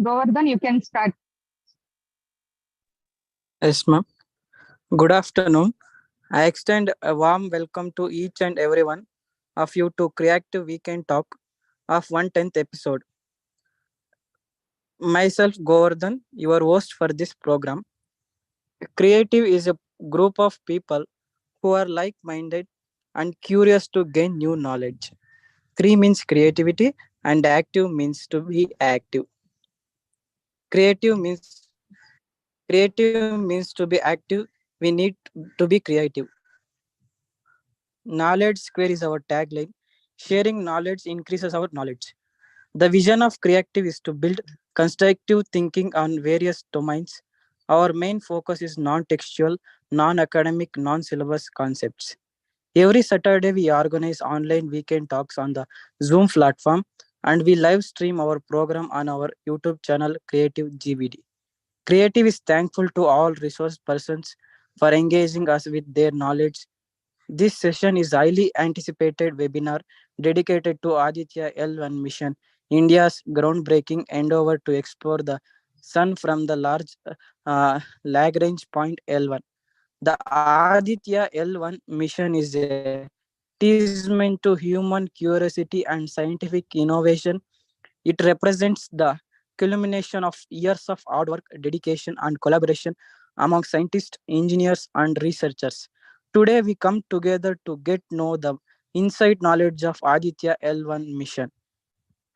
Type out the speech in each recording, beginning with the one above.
Govardhan, you can start. Yes, ma'am. Good afternoon. I extend a warm welcome to each and everyone of you to Creative Weekend Talk of 110th episode. Myself, Govardhan, your host for this program. Creative is a group of people who are like minded and curious to gain new knowledge. Cree means creativity, and active means to be active. Creative means creative means to be active. We need to be creative. Knowledge Square is our tagline. Sharing knowledge increases our knowledge. The vision of Creative is to build constructive thinking on various domains. Our main focus is non textual, non academic, non syllabus concepts. Every Saturday, we organize online weekend talks on the Zoom platform and we live stream our program on our YouTube channel, Creative GBD. Creative is thankful to all resource persons for engaging us with their knowledge. This session is highly anticipated webinar dedicated to Aditya L1 mission, India's groundbreaking endeavor to explore the sun from the large Lagrange point L1. The Aditya L1 mission is a testament to human curiosity and scientific innovation. It represents the culmination of years of hard work, dedication, and collaboration among scientists, engineers, and researchers. Today, we come together to get know the inside knowledge of Aditya L1 mission.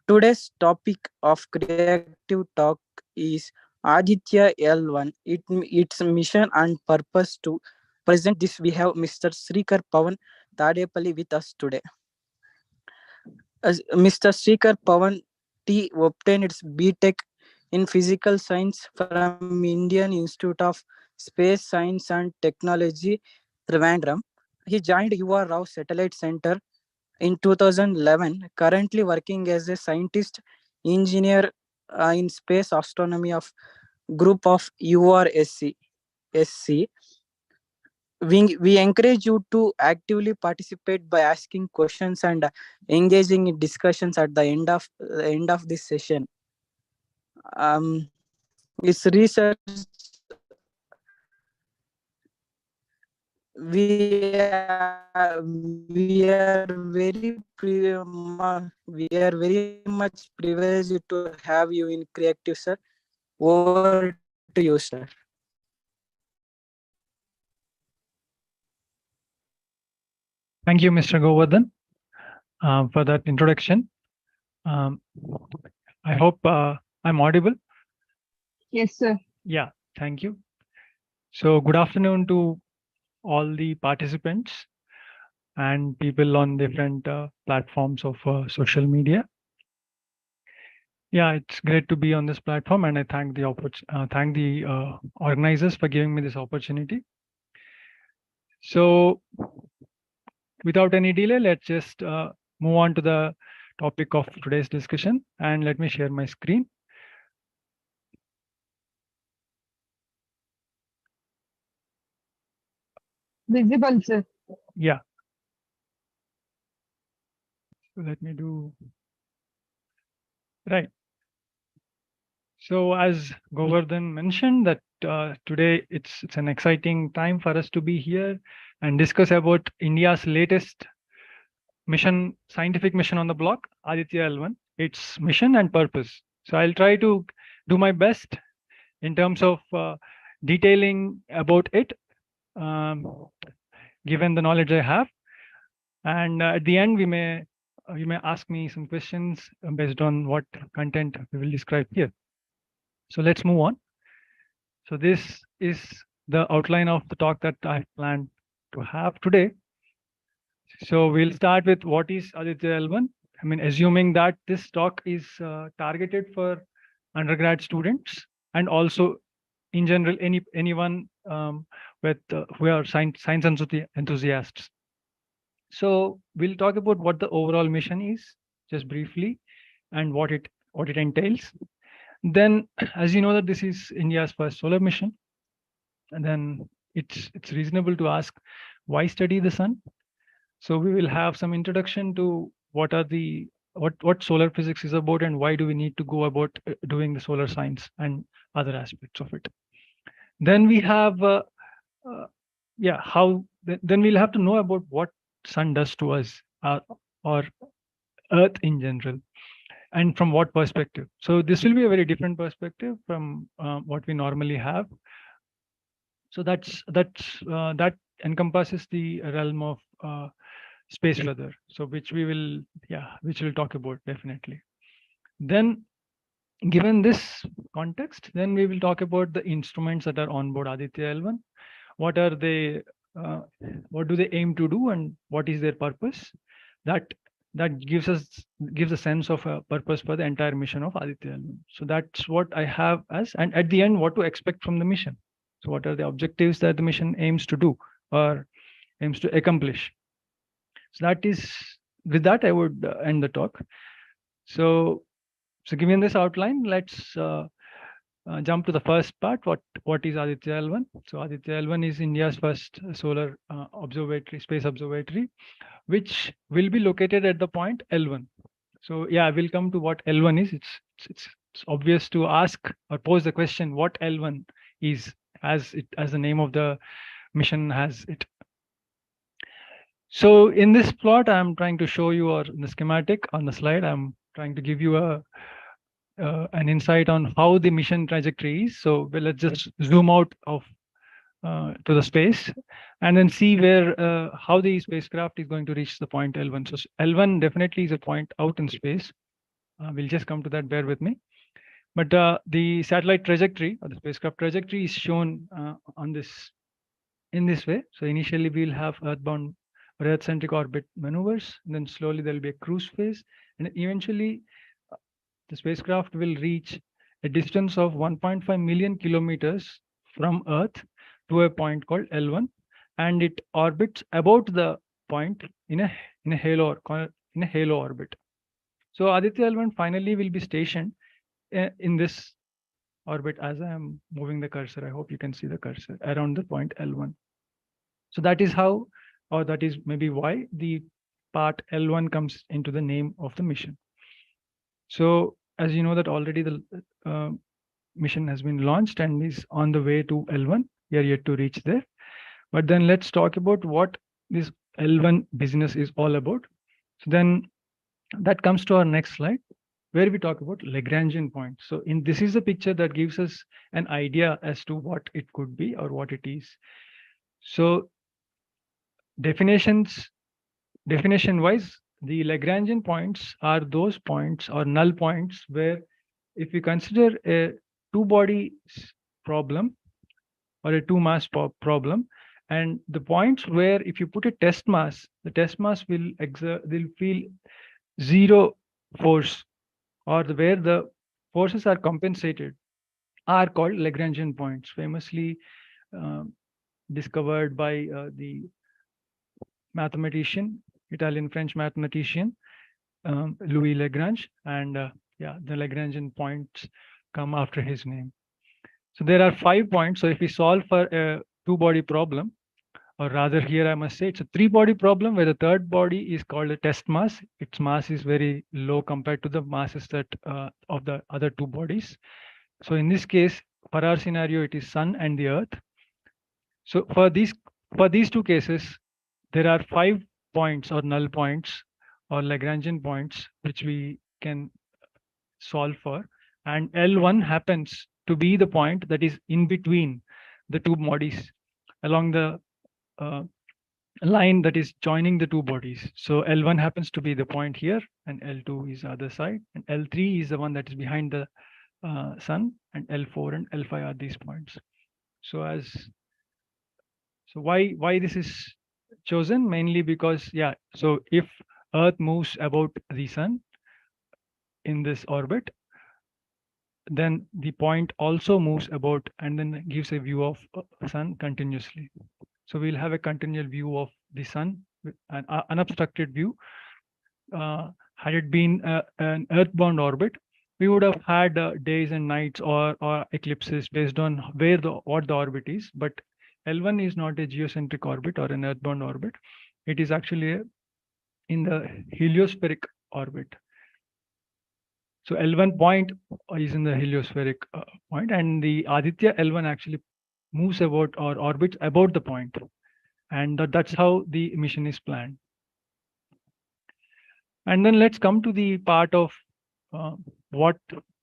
Today's topic of creative talk is Aditya L1, its mission and purpose. To present this, we have Mr. Srikar Pavan Tadepalli with us today. As Mr. Srikar Pavan T obtained its BTech in Physical Science from Indian Institute of Space Science and Technology, Trivandrum. He joined UR Rao Satellite Center in 2011, currently working as a scientist engineer in space astronomy of group of URSC. SC. We encourage you to actively participate by asking questions and engaging in discussions at the end of this session. His research we are very privileged to have you in Creative, sir. Over to you, sir. Thank you, Mr. Govardhan, for that introduction. Um, I hope I'm audible. Yes, sir. Yeah, thank you. So, good afternoon to all the participants and people on different platforms of social media. Yeah, it's great to be on this platform, and I thank the organizers for giving me this opportunity. So, without any delay, let's just move on to the topic of today's discussion, and let me share my screen. Visible, sir. Yeah. So let me do right. So as Govardhan mentioned that today it's an exciting time for us to be here and discuss about India's latest mission, scientific mission on the block, Aditya L1, its mission and purpose. So I'll try to do my best in terms of detailing about it, um, given the knowledge I have. And at the end, you may ask me some questions based on what content we will describe here. So let's move on. So this is the outline of the talk that I planned to have today. So we'll start with what is Aditya L1. I mean, assuming that this talk is targeted for undergrad students and also in general anyone with who are science enthusiasts. So we'll talk about what the overall mission is, just briefly, and what it entails. Then, as you know, that this is India's first solar mission, and then it's reasonable to ask why study the sun. So we will have some introduction to what are the what solar physics is about and why do we need to go about doing the solar science and other aspects of it. Then we have then we'll have to know about what sun does to us, or earth in general, and from what perspective. So this will be a very different perspective from what we normally have. So that encompasses the realm of space weather, so which we'll talk about definitely. Then, given this context, then we will talk about the instruments that are on board Aditya L1. What are they? What do they aim to do, and what is their purpose? That gives a sense of a purpose for the entire mission of Aditya L1. So that's what I have as, and at the end, what to expect from the mission. So what are the objectives that the mission aims to do or aims to accomplish? So that is, with that, I would end the talk. So given this outline, let's jump to the first part. What is Aditya L1? So Aditya L1 is India's first solar space observatory, which will be located at the point L1. So yeah, we'll come to what L1 is. It's obvious to ask or pose the question what L1 is, as the name of the mission has it. So in this plot, I'm trying to show you, or in the schematic on the slide, I'm trying to give you an insight on how the mission trajectory is. So let's just zoom out to the space and then see where how the spacecraft is going to reach the point L1. So L1 definitely is a point out in space. We'll just come to that, bear with me. But the satellite trajectory or the spacecraft trajectory is shown in this way. So initially we'll have earthbound or Earth-centric orbit maneuvers, and then slowly there'll be a cruise phase, and eventually the spacecraft will reach a distance of 1.5 million kilometers from Earth to a point called L1, and it orbits about the point in a halo orbit. So Aditya L1 finally will be stationed in this orbit as I am moving the cursor. I hope you can see the cursor around the point L1. So that is how, or that is maybe why the part L1 comes into the name of the mission. So as you know that already the mission has been launched and is on the way to L1. We are yet to reach there. But then let's talk about what this L1 business is all about. So then that comes to our next slide, where we talk about Lagrangian points. So this is a picture that gives us an idea as to what it could be or what it is. So definition-wise, the Lagrangian points are those points or null points where, if we consider a two-body problem or a two-mass problem, and the points where if you put a test mass, the test mass will feel zero force, or where the forces are compensated, are called Lagrangian points, famously discovered by the mathematician, Italian-French mathematician, Louis Lagrange, and the Lagrangian points come after his name. So there are 5 points. So if we solve for a two-body problem, or rather here I must say it's a three-body problem where the third body is called a test mass. Its mass is very low compared to the masses that of the other two bodies. So in this case, for our scenario, it is Sun and the Earth. So for these two cases, there are 5 points or null points or Lagrangian points which we can solve for, and L1 happens to be the point that is in between the two bodies along the line that is joining the two bodies. So L1 happens to be the point here, and L2 is the other side, and L3 is the one that is behind the Sun, and L4 and L5 are these points. So why this is chosen? Mainly because, so if Earth moves about the Sun in this orbit, then the point also moves about and then gives a view of Sun continuously. So we'll have a continual view of the Sun, an unobstructed view. Had it been an Earthbound orbit, we would have had days and nights or eclipses based on what the orbit is. But L1 is not a geocentric orbit or an Earthbound orbit. It is actually in the heliospheric orbit. So L1 point is in the heliospheric point, and the Aditya L1 actually moves about or orbits about the point, and that's how the mission is planned. And then let's come to the part of uh, what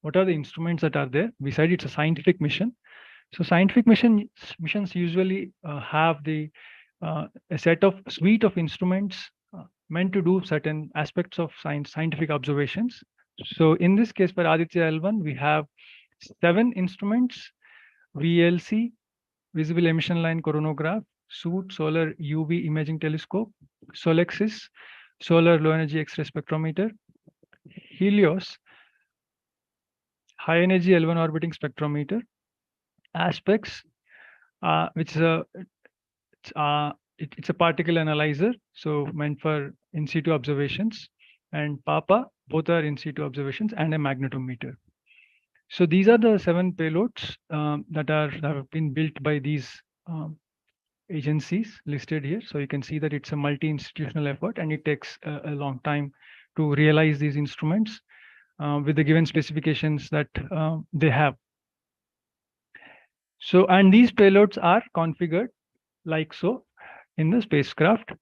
what are the instruments that are there. Besides, it's a scientific mission. So scientific missions usually have a set of suite of instruments meant to do certain aspects of scientific observations. So in this case, for Aditya L1, we have 7 instruments: VLC, visible emission line coronagraph; SOOT, solar UV imaging telescope; Solexis, solar low energy X-ray spectrometer; Helios, high energy L1 orbiting spectrometer; Aspects, which is it's a particle analyzer, so meant for in situ observations; and PAPA, both are in situ observations; and a magnetometer. So these are the 7 payloads that have been built by these agencies listed here. So you can see that it's a multi-institutional effort, and it takes a long time to realize these instruments with the given specifications that they have. So, and these payloads are configured like so in the spacecraft.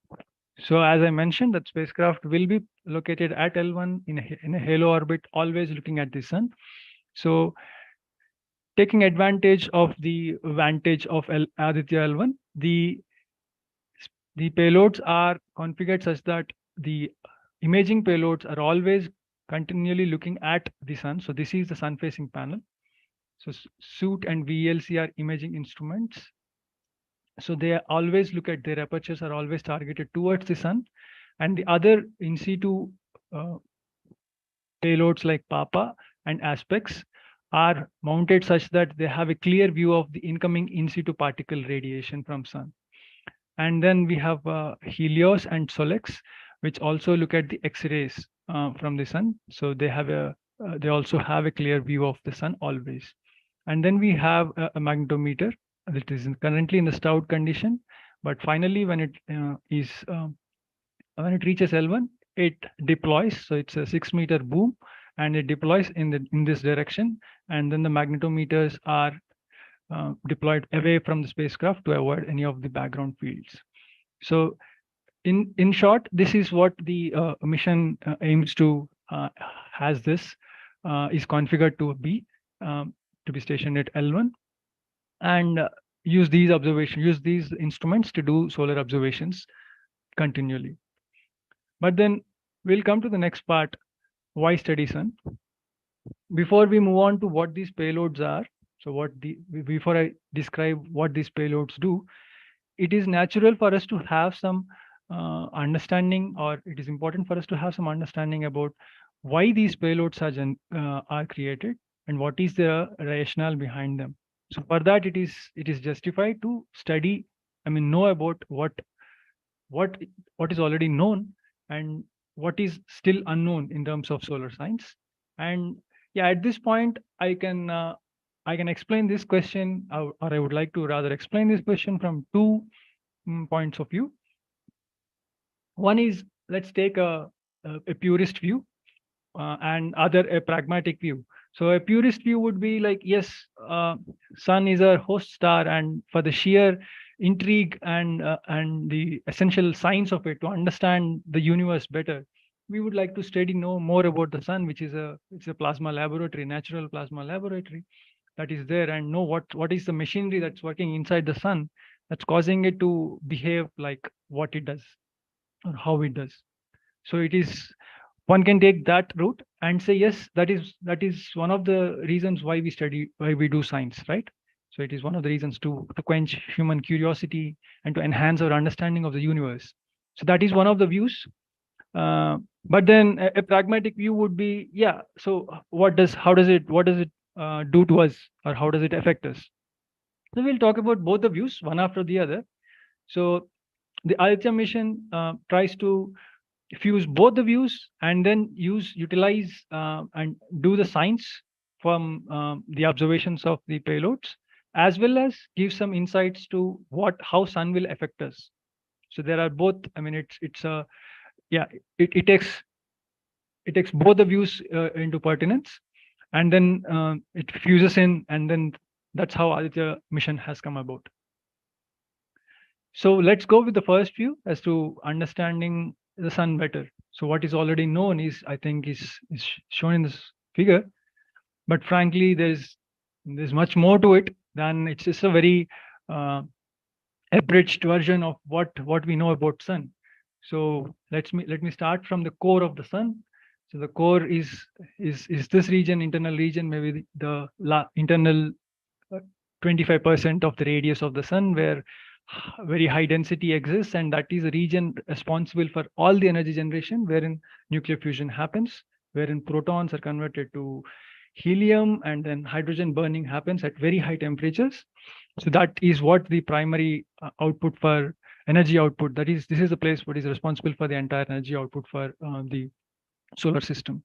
So as I mentioned, that spacecraft will be located at L1 in a halo orbit, always looking at the sun. So taking advantage of the vantage of Aditya L1, the payloads are configured such that the imaging payloads are always continually looking at the sun. So this is the sun facing panel. So SOOT and VLC are imaging instruments. So they always look at their apertures are always targeted towards the sun, and the other in situ payloads like PAPA and Aspects are mounted such that they have a clear view of the incoming in situ particle radiation from sun. And then we have Helios and Solex, which also look at the X-rays from the sun. So they also have a clear view of the sun always. And then we have a magnetometer that is currently in the stout condition, but finally when it when it reaches L1, it deploys. So it's a 6-meter boom, and it deploys in this direction. And then the magnetometers are deployed away from the spacecraft to avoid any of the background fields. So in short, this is what the mission aims to has this is configured to be stationed at L1, and use these instruments to do solar observations continually. But then we'll come to the next part: why study sun? Before we move on to what these payloads are, so before I describe what these payloads do, it is natural for us to have some understanding, or it is important for us to have some understanding about why these payloads are created and what is the rationale behind them. So for that, it is justified to study, know about what is already known and what is still unknown in terms of solar science. And yeah, at this point, I can explain this question, or I would like to rather explain this question from 2 points of view. One is, let's take a purist view, and other a pragmatic view. So a purist view would be like, yes, sun is a host star, and for the sheer intrigue and the essential science of it, to understand the universe better, we would like to know more about the sun, which is it's a plasma laboratory, natural plasma laboratory that is there, and know what is the machinery that's working inside the sun that's causing it to behave like what it does or how it does. So it is, one can take that route and say, yes, that is one of the reasons why we do science, right? So it is one of the reasons to quench human curiosity and to enhance our understanding of the universe. So that is one of the views. But then a pragmatic view would be, yeah, so what does it do to us, or how does it affect us? So we'll talk about both the views, one after the other. So the Aditya mission tries to fuse both the views, and then utilize and do the science from the observations of the payloads, as well as give some insights to how sun will affect us. So there are both. It's a, yeah, it takes it takes both the views into pertinence, and then it fuses in, and then that's how Aditya mission has come about. So let's go with the first view as to understanding the sun better. So what is already known is, I think, is shown in this figure, but frankly, there's much more to it than it's just a very abridged version of what we know about sun. So let me start from the core of the sun. So the core is this region, internal region, maybe the internal 25% of the radius of the sun, where very high density exists, and that is a region responsible for all the energy generation, wherein nuclear fusion happens, wherein protons are converted to helium, and then hydrogen burning happens at very high temperatures. So that is what the primary output for energy output. That is, this is the place what is responsible for the entire energy output for the solar system.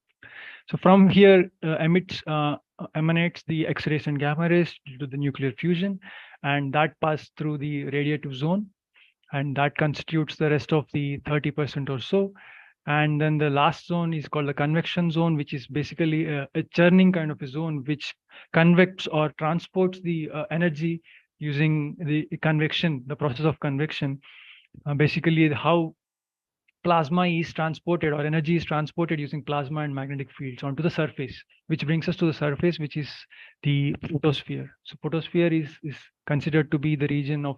So from here emanates the X-rays and gamma rays due to the nuclear fusion, and that pass through the radiative zone, and that constitutes the rest of the 30% or so. And then the last zone is called the convection zone, which is basically a churning kind of a zone, which convects or transports the energy using the convection, the process of convection. Basically, how plasma is transported or energy is transported using plasma and magnetic fields onto the surface, which brings us to the surface, which is the photosphere. So photosphere is considered to be the region of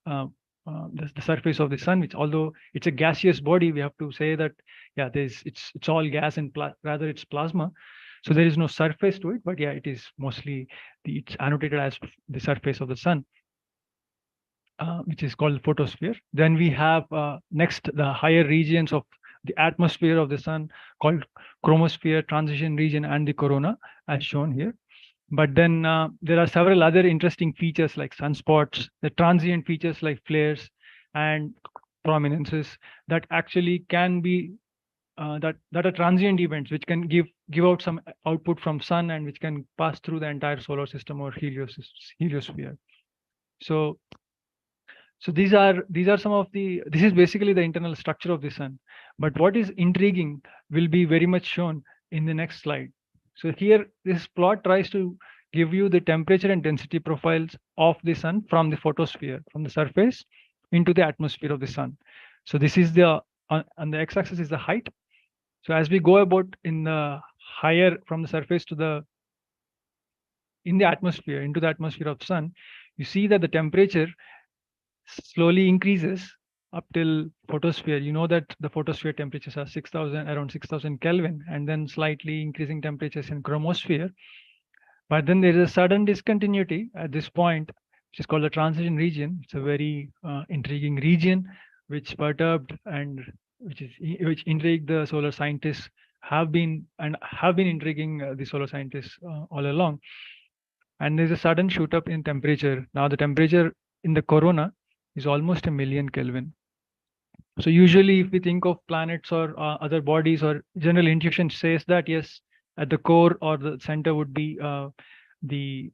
the surface of the sun, which, although it's a gaseous body, we have to say that, yeah, it's all gas and rather it's plasma. So there is no surface to it, but yeah, it is mostly it's annotated as the surface of the sun. Which is called photosphere. Then we have next the higher regions of the atmosphere of the sun, called chromosphere, transition region, and the corona, as shown here. But then there are several other interesting features like sunspots, the transient features like flares and prominences that actually can be that are transient events, which can give out some output from sun, and which can pass through the entire solar system or heliosphere. So these are some of the, this is basically the internal structure of the sun. But what is intriguing will be very much shown in the next slide. So here, this plot tries to give you the temperature and density profiles of the sun from the photosphere, from the surface into the atmosphere of the sun. So this is the, on the x-axis is the height. So as we go about in the higher from the surface to the, in the atmosphere, into the atmosphere of sun, you see that the temperature slowly increases up till photosphere. You know that the photosphere temperatures are 6,000, around 6,000 Kelvin, and then slightly increasing temperatures in chromosphere. But then there is a sudden discontinuity at this point, which is called the transition region. It's a very intriguing region, which perturbed and which intrigued the solar scientists, have been intriguing the solar scientists all along. And there's a sudden shoot up in temperature. Now the temperature in the corona is almost 1,000,000 Kelvin. So usually if we think of planets or other bodies, or general intuition says that, yes, at the core or the center would be the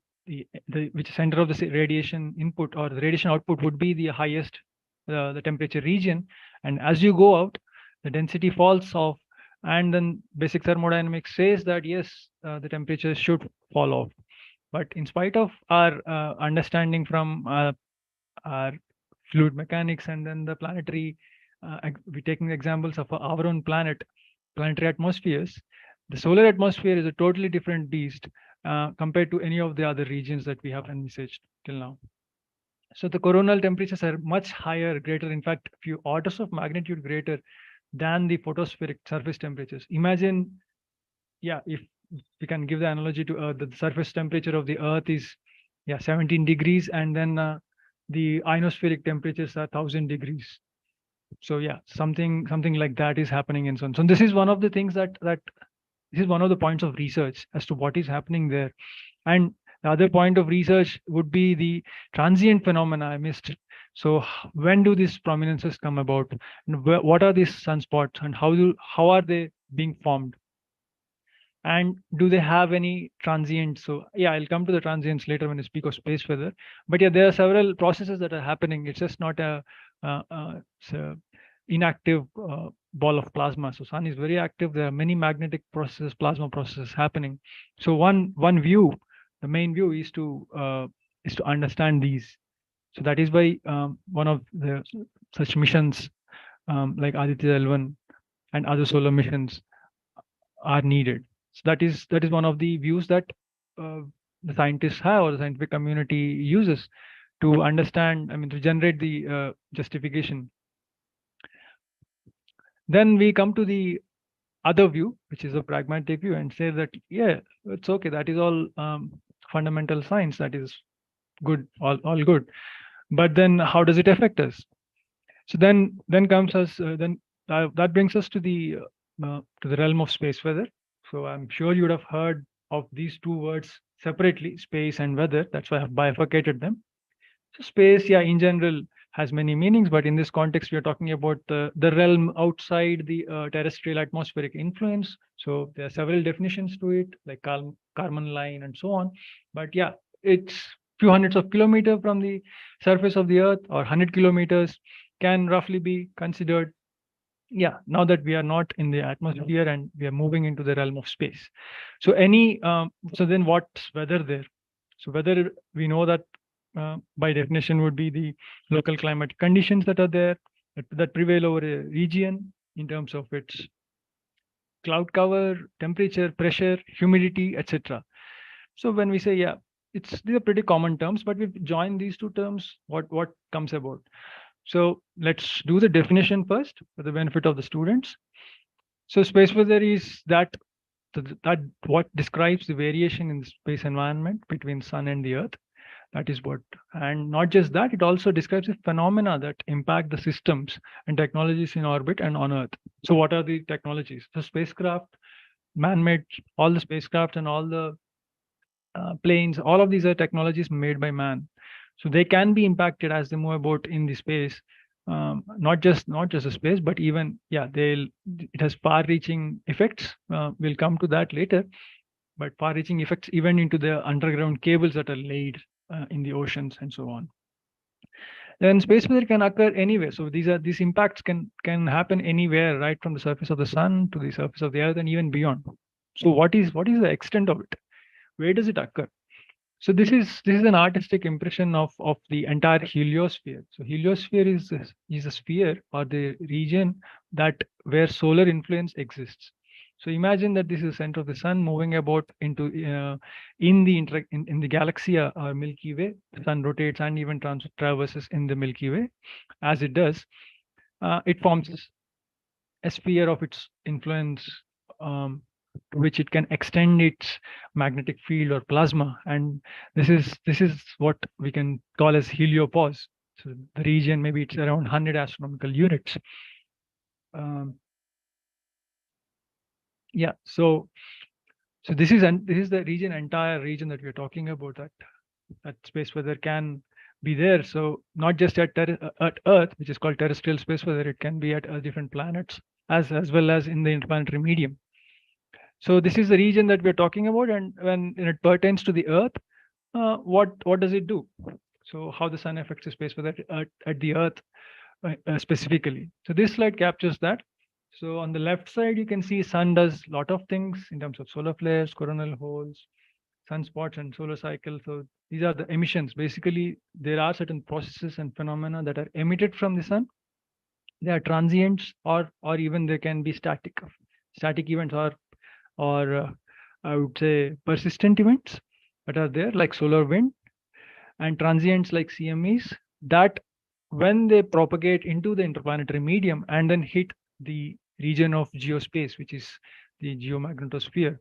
which center of the radiation input or the radiation output would be the highest, the temperature region. And as you go out, the density falls off, and then basic thermodynamics says that, yes, the temperature should fall off. But in spite of our understanding from our fluid mechanics, and then the planetary, we're taking examples of our own planet, planetary atmospheres, the solar atmosphere is a totally different beast compared to any of the other regions that we have envisaged till now. So the coronal temperatures are much higher, greater, in fact, a few orders of magnitude greater than the photospheric surface temperatures. Imagine, yeah, if we can give the analogy to Earth, the surface temperature of the Earth is 17 degrees, and then the ionospheric temperatures are 1,000 degrees. So yeah, something like that is happening in sun. So this is one of the things that this is one of the points of research as to what is happening there. And the other point of research would be the transient phenomena. I missed it. So when do these prominences come about? And what are these sunspots, and how are they being formed? And do they have any transients? So yeah, I'll come to the transients later when I speak of space weather. But yeah, there are several processes that are happening. It's just not a inactive ball of plasma. So sun is very active. There are many magnetic processes, plasma processes happening. So one view, the main view is to understand these. So that is why one of the such missions like Aditya L1 and other solar missions are needed. So that is one of the views that uh, the scientists have, or the scientific community uses to understand. I mean, to generate the justification. Then we come to the other view, which is a pragmatic view, and say that yeah, it's okay. That is all fundamental science. That is good, all good. But then, how does it affect us? So then comes us then that brings us to the realm of space weather. So I'm sure you would have heard of these two words separately, space and weather. That's why I have bifurcated them. So space, yeah, in general has many meanings, but in this context, we are talking about the realm outside the terrestrial atmospheric influence. So there are several definitions to it, like Kármán line and so on. But yeah, it's few hundreds of kilometers from the surface of the Earth, or 100 kilometers can roughly be considered. Yeah, now that we are not in the atmosphere and we are moving into the realm of space. So so then what's weather there? So weather, we know that by definition would be the local climatic conditions that are there, that prevail over a region in terms of its cloud cover, temperature, pressure, humidity, etc. So when we say, yeah, these are pretty common terms, but we join these two terms, what comes about? So let's do the definition first for the benefit of the students. So space weather is that what describes the variation in the space environment between sun and the earth. That is what, and not just that, it also describes the phenomena that impact the systems and technologies in orbit and on earth. So what are the technologies? The spacecraft, man-made, all the spacecraft and all the planes, all of these are technologies made by man. So they can be impacted as they move about in the space. Not just the space, but even, yeah, it has far-reaching effects. We'll come to that later, but far-reaching effects even into the underground cables that are laid in the oceans and so on. Then space weather can occur anywhere. So these impacts can happen anywhere, right from the surface of the sun to the surface of the earth and even beyond. So what is the extent of it? Where does it occur? So this is an artistic impression of the entire heliosphere. So heliosphere is a sphere or the region that where solar influence exists. So imagine that this is the center of the sun moving about into in the galaxy or Milky Way. The sun rotates and even traverses in the Milky Way. As it does, it forms a sphere of its influence, to which it can extend its magnetic field or plasma, and this is what we can call as heliopause. So the region, maybe it's around 100 astronomical units. Yeah, so this is the region, entire region that we're talking about, that space weather can be there. So not just at Earth, which is called terrestrial space weather, it can be at different planets as well as in the interplanetary medium. So this is the region that we're talking about, and when it pertains to the Earth, what does it do? So how the sun affects the space weather at the Earth specifically. So this slide captures that. So on the left side, you can see sun does a lot of things in terms of solar flares, coronal holes, sunspots, and solar cycle. So these are the emissions. Basically, there are certain processes and phenomena that are emitted from the sun. They are transients, or even they can be static events, or I would say persistent events that are there, like solar wind, and transients like CMEs, that when they propagate into the interplanetary medium and then hit the region of geospace, which is the geomagnetosphere,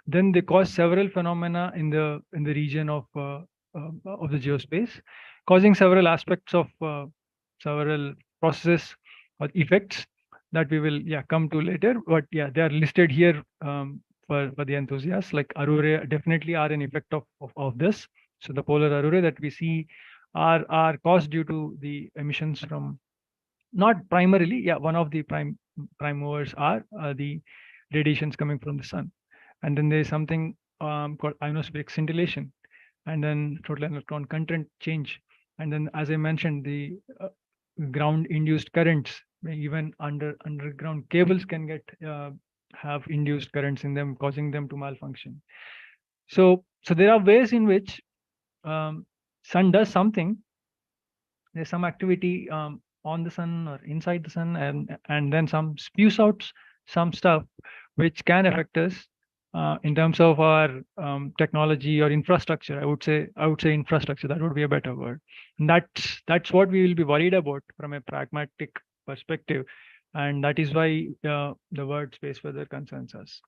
then they cause several phenomena in the region of the geospace, causing several aspects of several processes or effects that we will, yeah, come to later. But yeah, they are listed here for the enthusiasts. Like aurora definitely are an effect of this. So the polar aurora that we see are caused due to the emissions from, not primarily, yeah, one of the prime movers are the radiations coming from the sun. And then there's something called ionospheric scintillation, and then total electron content change. And then, as I mentioned, the ground induced currents Even underground cables can get have induced currents in them, causing them to malfunction. So there are ways in which sun does something. There's some activity on the sun or inside the sun, and then some spews out some stuff which can affect us in terms of our technology or infrastructure. I would say infrastructure. That would be a better word. And that's what we will be worried about from a pragmatic perspective, and that is why the word space weather concerns us.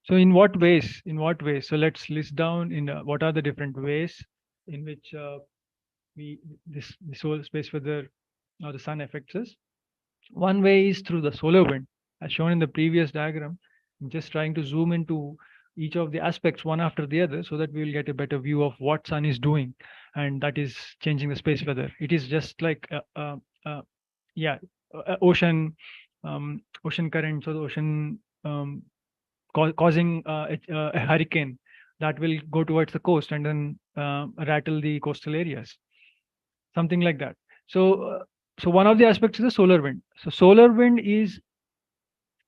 So in what ways? In what ways? So let's list down in what are the different ways in which we this whole space weather or the sun affects us. One way is through the solar wind, as shown in the previous diagram. I'm just trying to zoom into each of the aspects one after the other so that we will get a better view of what sun is doing, and that is changing the space weather. It is just like yeah, ocean currents or the ocean causing a hurricane that will go towards the coast and then rattle the coastal areas, something like that. So one of the aspects is the solar wind. So solar wind is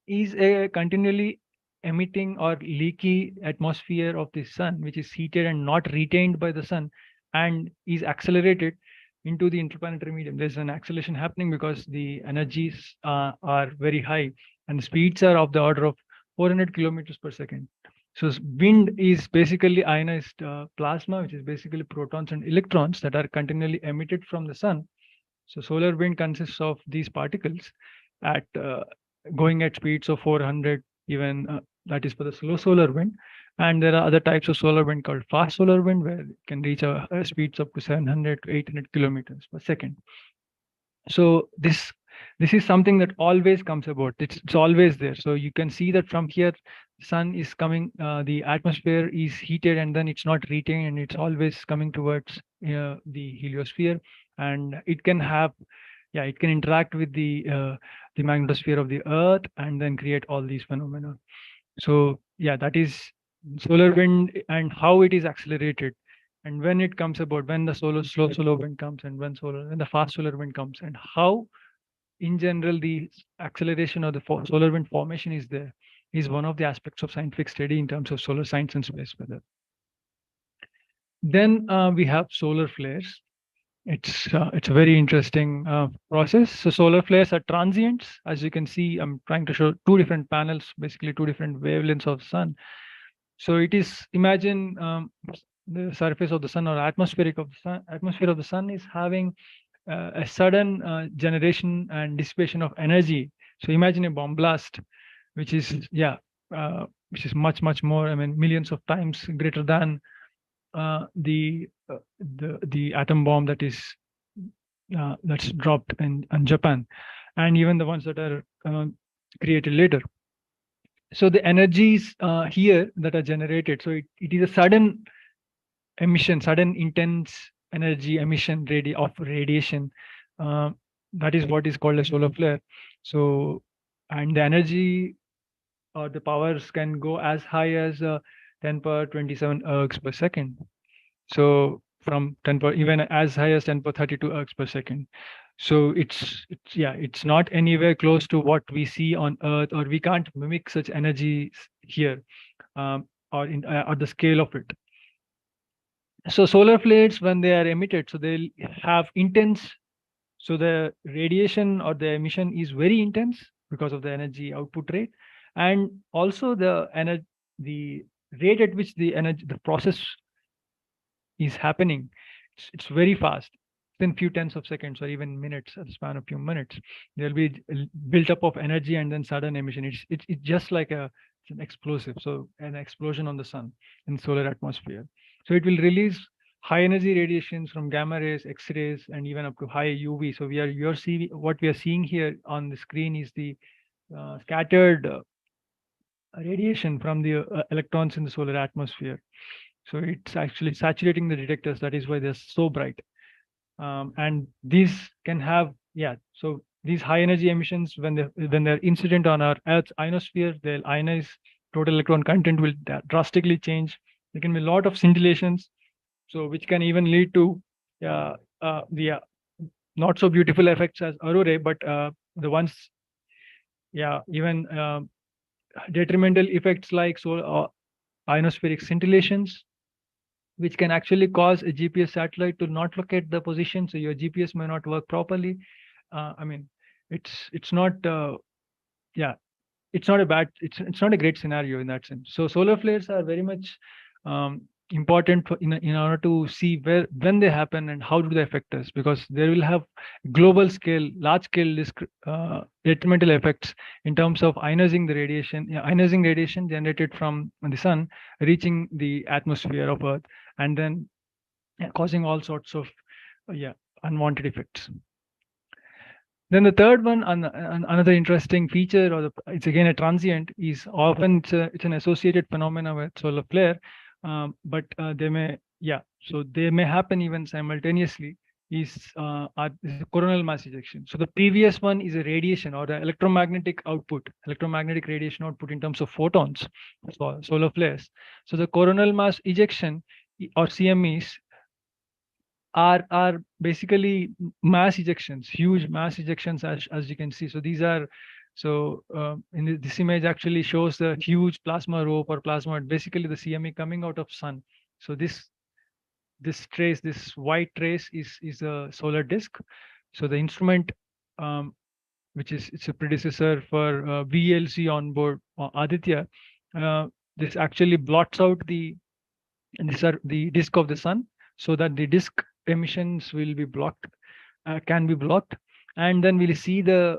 a continually emitting or leaky atmosphere of the sun, which is heated and not retained by the sun, and is accelerated into the interplanetary medium. There's an acceleration happening because the energies are very high, and the speeds are of the order of 400 kilometers per second. So wind is basically ionized plasma, which is basically protons and electrons that are continually emitted from the sun. So solar wind consists of these particles at going at speeds of 400, even that is for the slow solar wind. And there are other types of solar wind called fast solar wind, where it can reach speeds up to 700 to 800 kilometers per second. So this is something that always comes about. It's always there. So you can see that from here, the sun is coming, the atmosphere is heated, and then it's not retained, and it's always coming towards the heliosphere, and it can have, yeah, it can interact with the magnetosphere of the Earth, and then create all these phenomena. So yeah, that is solar wind and how it is accelerated, and when it comes about, when the slow solar wind comes, and when the fast solar wind comes, and how in general the acceleration of the solar wind formation is there, is one of the aspects of scientific study in terms of solar science and space weather. Then we have solar flares. It's a very interesting process. So solar flares are transients. As you can see, I'm trying to show two different panels, basically two different wavelengths of sun. So it is, imagine the surface of the sun or atmospheric of the sun, atmosphere of the sun is having a sudden generation and dissipation of energy. So imagine a bomb blast, which is which is much more. I mean, millions of times greater than the atom bomb that is that's dropped in Japan, and even the ones that are created later. So the energies here that are generated, so it is a sudden emission, sudden intense energy emission of radiation. That is what is called a solar flare. So, and the energy or the powers can go as high as 10 power 27 ergs per second. So from 10 power, even as high as 10 power 32 ergs per second. So it's not anywhere close to what we see on Earth, or we can't mimic such energies here, or the scale of it. So solar flares, when they are emitted, so they'll have intense. So the radiation or the emission is very intense because of the energy output rate, and also the rate at which the process is happening. It's very fast. Within few tens of seconds or even minutes, a span of few minutes, there'll be built up of energy and then sudden emission. It's just like it's an explosive. So an explosion on the sun in solar atmosphere. So it will release high energy radiations from gamma rays, X-rays, and even up to high UV. So what we are seeing here on the screen is the scattered radiation from the electrons in the solar atmosphere. So it's actually saturating the detectors. That is why they're so bright. And these can have, so these high energy emissions, when they're incident on our Earth's ionosphere, they'll ionize, total electron content will drastically change. There can be a lot of scintillations, so which can even lead to the not so beautiful effects as aurorae, but the ones, even detrimental effects like ionospheric scintillations, which can actually cause a GPS satellite to not locate the position, so your GPS may not work properly. I mean, it's not it's not a bad, it's not a great scenario in that sense. So solar flares are very much um, important in order to see where, when they happen and how do they affect us, because they will have global scale, large scale detrimental effects in terms of ionizing radiation generated from the sun reaching the atmosphere of Earth, and then causing all sorts of unwanted effects. Then the third one, another interesting feature, it's again a transient, is often it's an associated phenomena with solar flare, but so they may happen even simultaneously. Is coronal mass ejection. So the previous one is a radiation or the electromagnetic radiation output in terms of photons, so solar flares. So the coronal mass ejection or CMEs are basically mass ejections, huge mass ejections, as you can see. So these are, this image actually shows the huge plasma rope or plasma, basically the CME coming out of sun. So this trace, this white trace is a solar disk. So the instrument, which is, it's a predecessor for VLC on board Aditya, this actually blots out the disk of the sun, so that the disk emissions will be blocked, can be blocked, and then we'll see the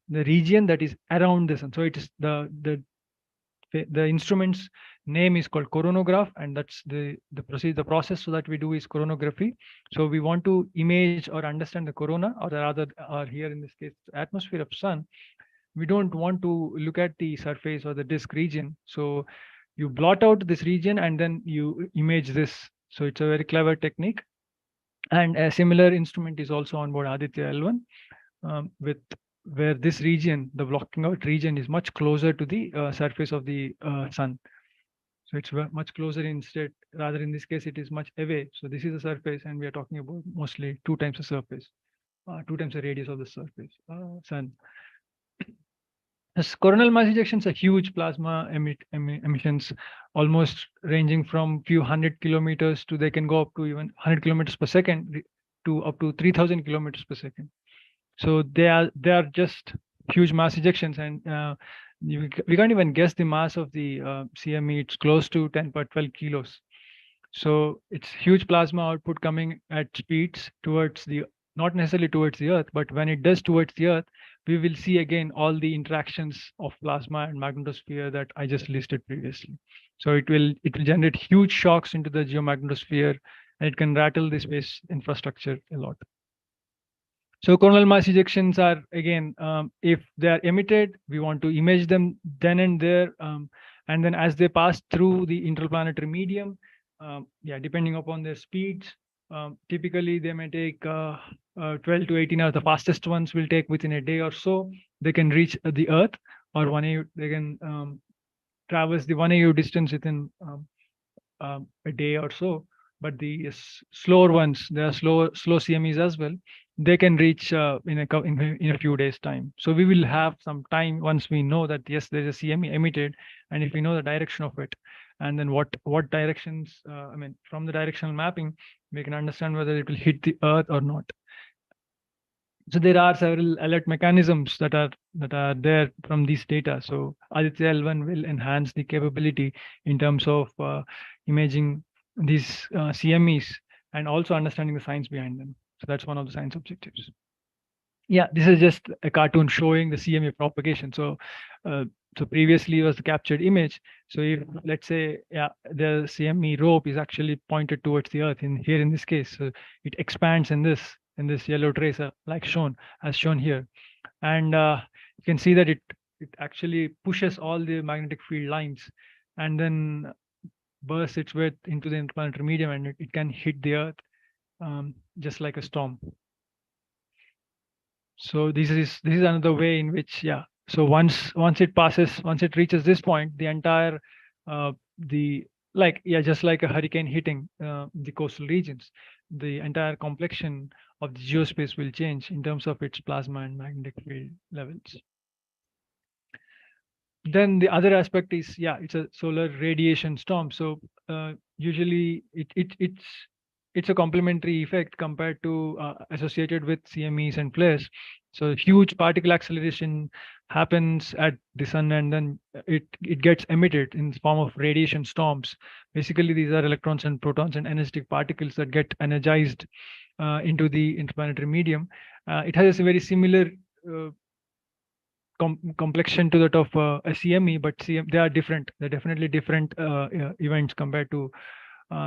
region that is around the sun. So it is the instrument's name is called coronagraph, and that's the process so that we do is coronography. So we want to image or understand the corona, or rather, or here in this case, atmosphere of sun. We don't want to look at the surface or the disk region. So you blot out this region and then you image this. So it's a very clever technique. And a similar instrument is also on board Aditya L1, with where this region, the blocking out region, is much closer to the surface of the sun. So it's much closer instead, rather in this case, it is much away. So this is the surface, and we are talking about mostly 2 times the surface, 2 times the radius of the surface, sun. As coronal mass ejections are huge plasma emissions, almost ranging from few hundred kilometers to, they can go up to even 100 kilometers per second to up to 3,000 kilometers per second. So they are just huge mass ejections, and we can't even guess the mass of the CME. It's close to 10 per 12 kilos. So it's huge plasma output coming at speeds towards the, not necessarily towards the Earth, but when it does towards the Earth, we will see again all the interactions of plasma and magnetosphere that I just listed previously. So it will generate huge shocks into the geomagnetosphere, and it can rattle the space infrastructure a lot. So coronal mass ejections are, again, if they are emitted, we want to image them then and there, and then as they pass through the interplanetary medium, depending upon their speeds, typically they may take 12 to 18 hours. The fastest ones will take within a day or so. They can reach the Earth, or they can traverse the 1 AU distance within a day or so. But the slower ones, there are slow CMEs as well. They can reach in a few days' time. So we will have some time once we know that yes, there is a CME emitted, and if we know the direction of it, and then what directions, from the directional mapping, we can understand whether it will hit the Earth or not. So there are several alert mechanisms that are there from these data. So Aditya L1 will enhance the capability in terms of imaging these CMEs and also understanding the science behind them. So that's one of the science objectives. Yeah, this is just a cartoon showing the CME propagation. So previously was the captured image. So if, let's say, the CME rope is actually pointed towards the Earth here in this case, so it expands in this yellow tracer, like as shown here, and you can see that it actually pushes all the magnetic field lines and then bursts its way into the interplanetary medium, and it can hit the Earth just like a storm. So this is another way in which, so once it reaches this point, the entire just like a hurricane hitting the coastal regions, the entire complexion of the geospace will change in terms of its plasma and magnetic field levels. Then the other aspect is, yeah, it's a solar radiation storm. So usually it's a complementary effect compared to associated with CMEs and flares. So huge particle acceleration happens at the sun, and then it gets emitted in the form of radiation storms. Basically, these are electrons and protons and energetic particles that get energized into the interplanetary medium. It has a very similar complexion to that of a CME, but they are different. They're definitely different events compared to.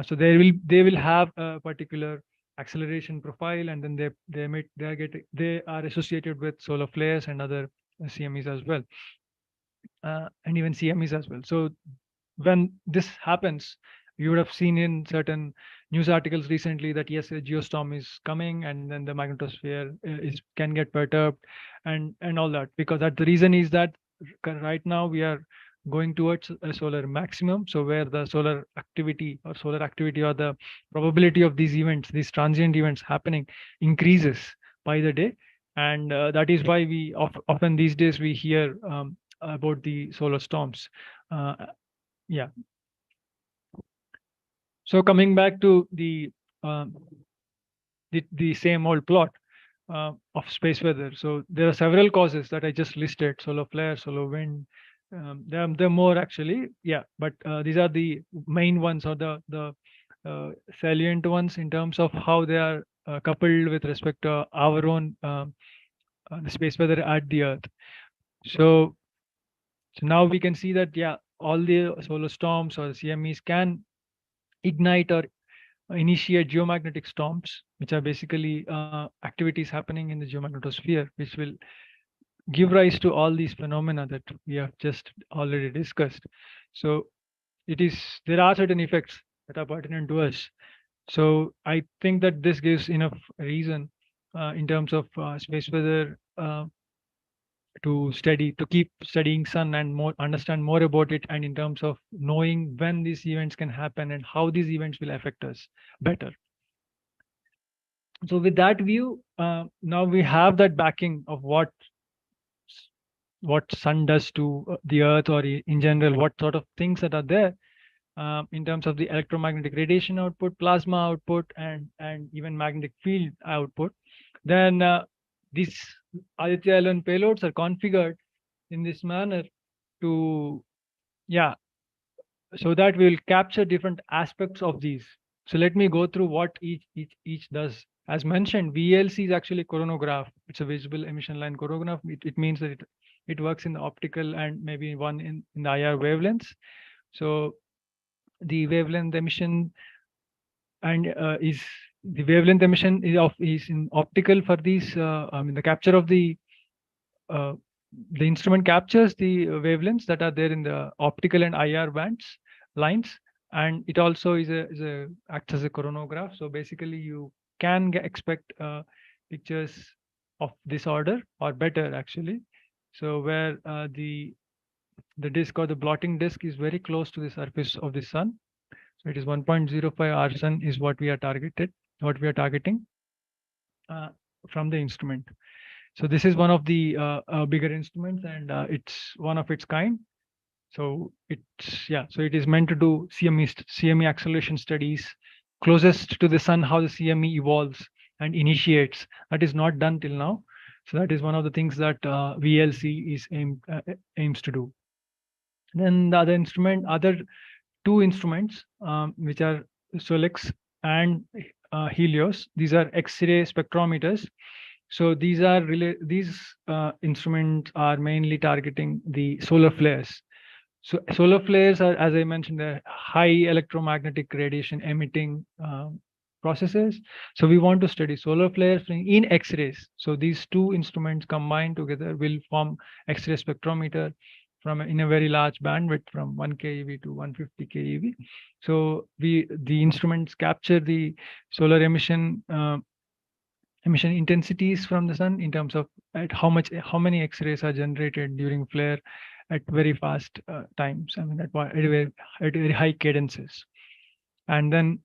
So they will have a particular acceleration profile, and then they are associated with solar flares and other CMEs as well, and even CMEs as well. So when this happens, you would have seen in certain news articles recently that yes, a geostorm is coming, and then the magnetosphere is can get perturbed, and all that, because that the reason is that right now we are going towards a solar maximum. So where the solar activity or the probability of these events, these transient events happening, increases by the day, and that is why we often these days we hear about the solar storms. Uh, yeah. So coming back to um, the same old plot of space weather. So there are several causes that I just listed: solar flare, solar wind. There are more actually, yeah. But these are the main ones, or the salient ones in terms of how they are coupled with respect to our own the space weather at the Earth. So now we can see that, yeah, all the solar storms or CMEs can ignite or initiate geomagnetic storms, which are basically activities happening in the geomagnetosphere, which will give rise to all these phenomena that we have just already discussed. So there are certain effects that are pertinent to us. So I think that this gives enough reason in terms of space weather to keep studying sun and more understand more about it, and in terms of knowing when these events can happen and how these events will affect us better. So with that view, now we have that backing of what sun does to the earth, or in general what sort of things that are there in terms of the electromagnetic radiation output, plasma output, and even magnetic field output. Then these Aditya L1 payloads are configured in this manner to, yeah, so that we will capture different aspects of these. So let me go through what each does. As mentioned, VLC is actually coronagraph. It's a visible emission line coronagraph. It means that it works in the optical and maybe one in the IR wavelengths. So the wavelength emission and is the wavelength emission is in optical for these. I mean, the capture of uh, the instrument captures the wavelengths that are there in the optical and IR bands lines, and it also acts as a coronagraph. So basically, you can expect pictures of this order or better actually. So where the disk or the blotting disk is very close to the surface of the sun. So it is 1.05 R sun is what we are targeting from the instrument. So this is one of the bigger instruments, and it's one of its kind. So so it is meant to do CME acceleration studies closest to the sun, how the CME evolves and initiates. That is not done till now. So that is one of the things that VLC aims to do. Then the other two instruments, which are Solex and Helios. These are X-ray spectrometers. So these instruments are mainly targeting the solar flares. So solar flares are, as I mentioned, high electromagnetic radiation emitting processes. So we want to study solar flares in X-rays. So these two instruments combined together will form X-ray spectrometer in a very large bandwidth from 1 keV to 150 keV. So the instruments capture the solar emission intensities from the sun in terms of at how many X-rays are generated during flare at very fast times. I mean at very high cadences. And then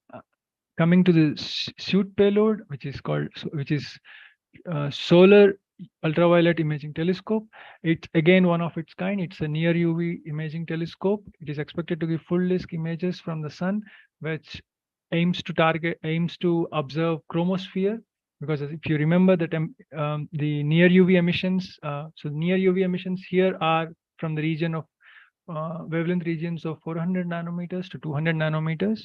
coming to the suit payload, which is solar ultraviolet imaging telescope. It's again one of its kind. It's a near UV imaging telescope. It is expected to give full disk images from the sun, which aims to observe chromosphere. Because if you remember that the near UV emissions, so near UV emissions here are from the region of wavelength regions of 400 nanometers to 200 nanometers,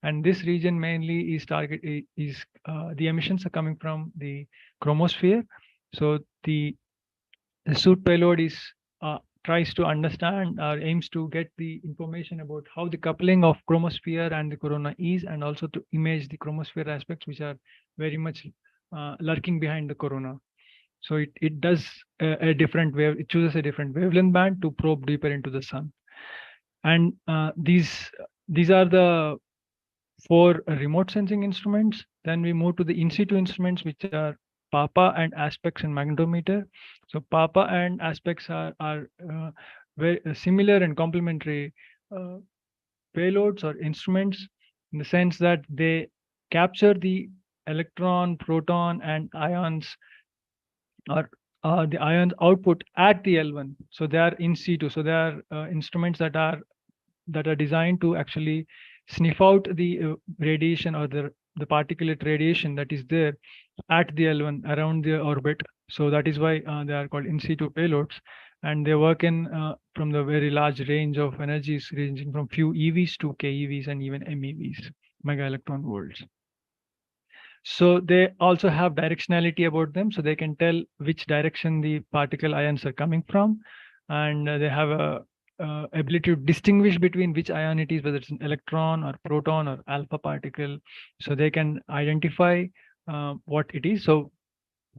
and this region mainly is the emissions are coming from the chromosphere. So the suit payload is tries to understand or aims to get the information about how the coupling of chromosphere and the corona is, and also to image the chromosphere aspects which are very much lurking behind the corona. So it does a different wave. It chooses a different wavelength band to probe deeper into the sun. And these are the 4 remote sensing instruments. Then we move to the in situ instruments, which are PAPA and aspects and magnetometer. So PAPA and aspects are very similar and complementary payloads or instruments, in the sense that they capture the electron, proton, and ions, or the ions output at the L1. So they are in situ. So they are instruments that are designed to actually sniff out the radiation or the particulate radiation that is there at the L1 around the orbit. So that is why they are called in situ payloads, and they work in from the very large range of energies, ranging from few EVs to KEVs and even MEVs, mega electron volts. So they also have directionality about them, so they can tell which direction the particle ions are coming from, and they have a ability to distinguish between which ion it is, whether it's an electron or proton or alpha particle. So they can identify what it is. So